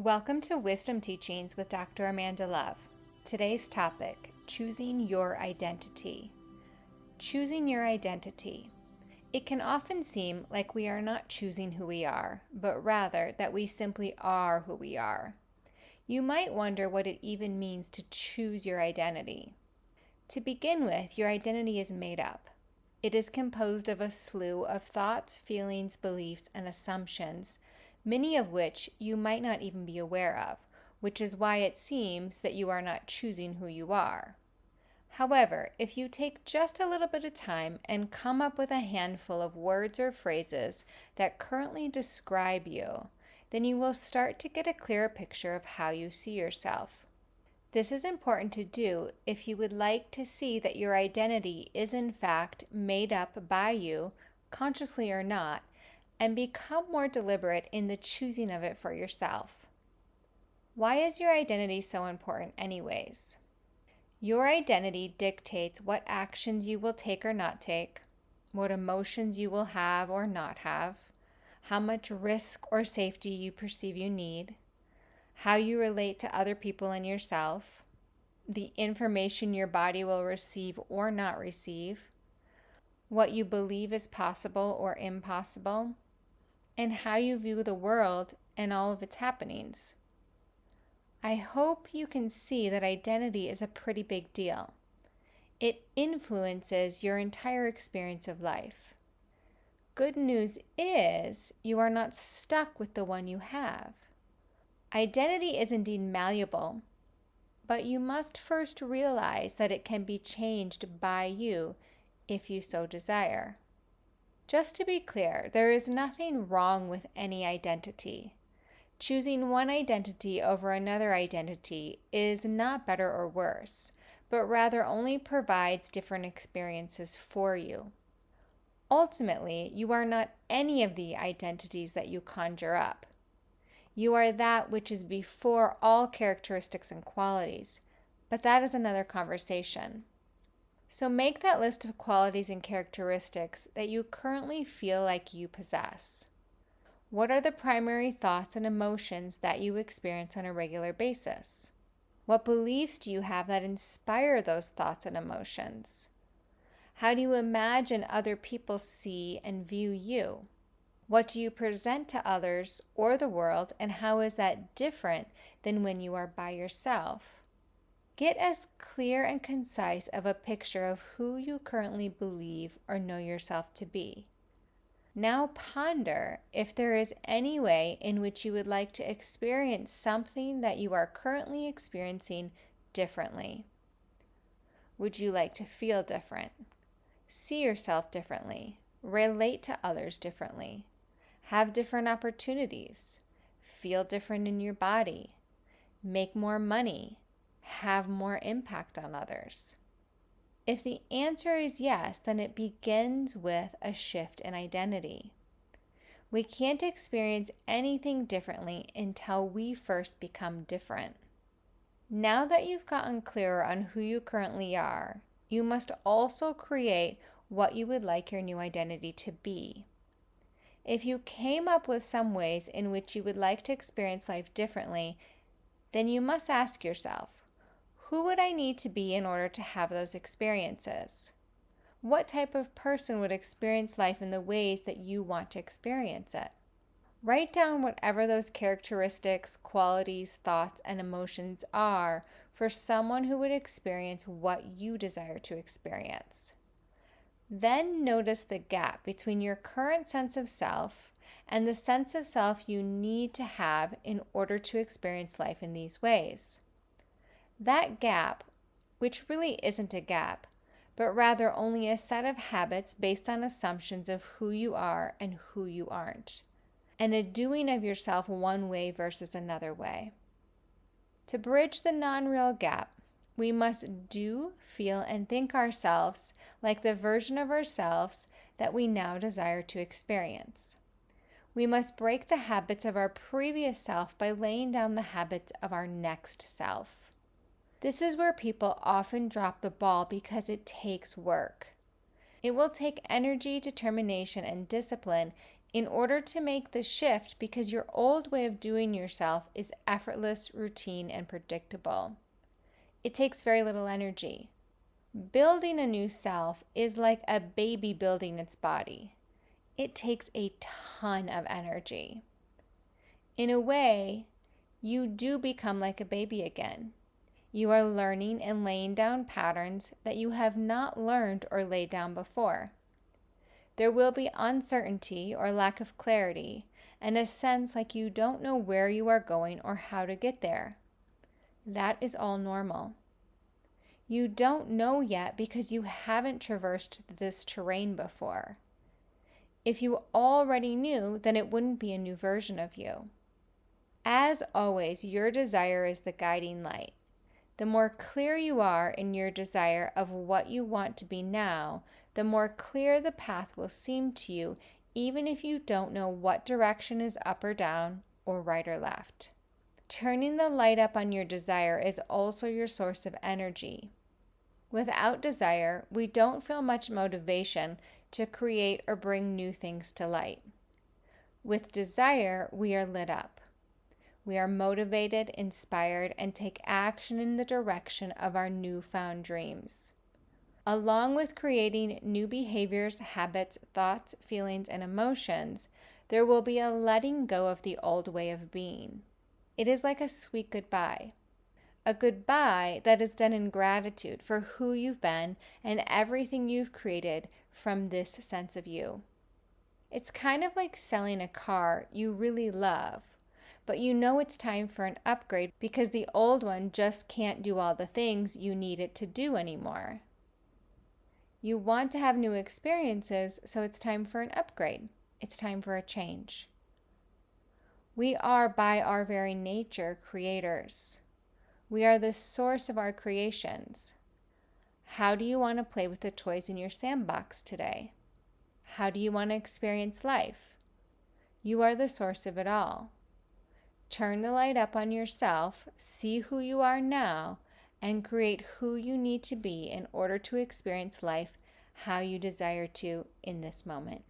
Welcome to Wisdom Teachings with Dr. Amanda Love. Today's topic, choosing your identity. Choosing your identity. It can often seem like we are not choosing who we are, but rather that we simply are who we are. You might wonder what it even means to choose your identity. To begin with, your identity is made up. It is composed of a slew of thoughts, feelings, beliefs, and assumptions, many of which you might not even be aware of, which is why it seems that you are not choosing who you are. However, if you take just a little bit of time and come up with a handful of words or phrases that currently describe you, then you will start to get a clearer picture of how you see yourself. This is important to do if you would like to see that your identity is in fact made up by you, consciously or not, and become more deliberate in the choosing of it for yourself. Why is your identity so important anyways? Your identity dictates what actions you will take or not take, what emotions you will have or not have, how much risk or safety you perceive you need, how you relate to other people and yourself, the information your body will receive or not receive, what you believe is possible or impossible, and how you view the world and all of its happenings. I hope you can see that identity is a pretty big deal. It influences your entire experience of life. Good news is you are not stuck with the one you have. Identity is indeed malleable, but you must first realize that it can be changed by you if you so desire. Just to be clear, there is nothing wrong with any identity. Choosing one identity over another identity is not better or worse, but rather only provides different experiences for you. Ultimately, you are not any of the identities that you conjure up. You are that which is before all characteristics and qualities, but that is another conversation. So make that list of qualities and characteristics that you currently feel like you possess. What are the primary thoughts and emotions that you experience on a regular basis? What beliefs do you have that inspire those thoughts and emotions? How do you imagine other people see and view you? What do you present to others or the world, and how is that different than when you are by yourself? Get as clear and concise of a picture of who you currently believe or know yourself to be. Now ponder if there is any way in which you would like to experience something that you are currently experiencing differently. Would you like to feel different, see yourself differently, relate to others differently, have different opportunities, feel different in your body, make more money, have more impact on others? If the answer is yes, then it begins with a shift in identity. We can't experience anything differently until we first become different. Now that you've gotten clearer on who you currently are, you must also create what you would like your new identity to be. If you came up with some ways in which you would like to experience life differently, then you must ask yourself, who would I need to be in order to have those experiences? What type of person would experience life in the ways that you want to experience it? Write down whatever those characteristics, qualities, thoughts, and emotions are for someone who would experience what you desire to experience. Then notice the gap between your current sense of self and the sense of self you need to have in order to experience life in these ways. That gap, which really isn't a gap, but rather only a set of habits based on assumptions of who you are and who you aren't, and a doing of yourself one way versus another way. To bridge the non-real gap, we must do, feel, and think ourselves like the version of ourselves that we now desire to experience. We must break the habits of our previous self by laying down the habits of our next self. This is where people often drop the ball because it takes work. It will take energy, determination, and discipline in order to make the shift because your old way of doing yourself is effortless, routine, and predictable. It takes very little energy. Building a new self is like a baby building its body. It takes a ton of energy. In a way, you do become like a baby again. You are learning and laying down patterns that you have not learned or laid down before. There will be uncertainty or lack of clarity, and a sense like you don't know where you are going or how to get there. That is all normal. You don't know yet because you haven't traversed this terrain before. If you already knew, then it wouldn't be a new version of you. As always, your desire is the guiding light. The more clear you are in your desire of what you want to be now, the more clear the path will seem to you, even if you don't know what direction is up or down or right or left. Turning the light up on your desire is also your source of energy. Without desire, we don't feel much motivation to create or bring new things to light. With desire, we are lit up. We are motivated, inspired, and take action in the direction of our newfound dreams. Along with creating new behaviors, habits, thoughts, feelings, and emotions, there will be a letting go of the old way of being. It is like a sweet goodbye. A goodbye that is done in gratitude for who you've been and everything you've created from this sense of you. It's kind of like selling a car you really love, but you know it's time for an upgrade because the old one just can't do all the things you need it to do anymore. You want to have new experiences, so it's time for an upgrade. It's time for a change. We are, by our very nature, creators. We are the source of our creations. How do you want to play with the toys in your sandbox today? How do you want to experience life? You are the source of it all. Turn the light up on yourself, see who you are now, and create who you need to be in order to experience life how you desire to in this moment.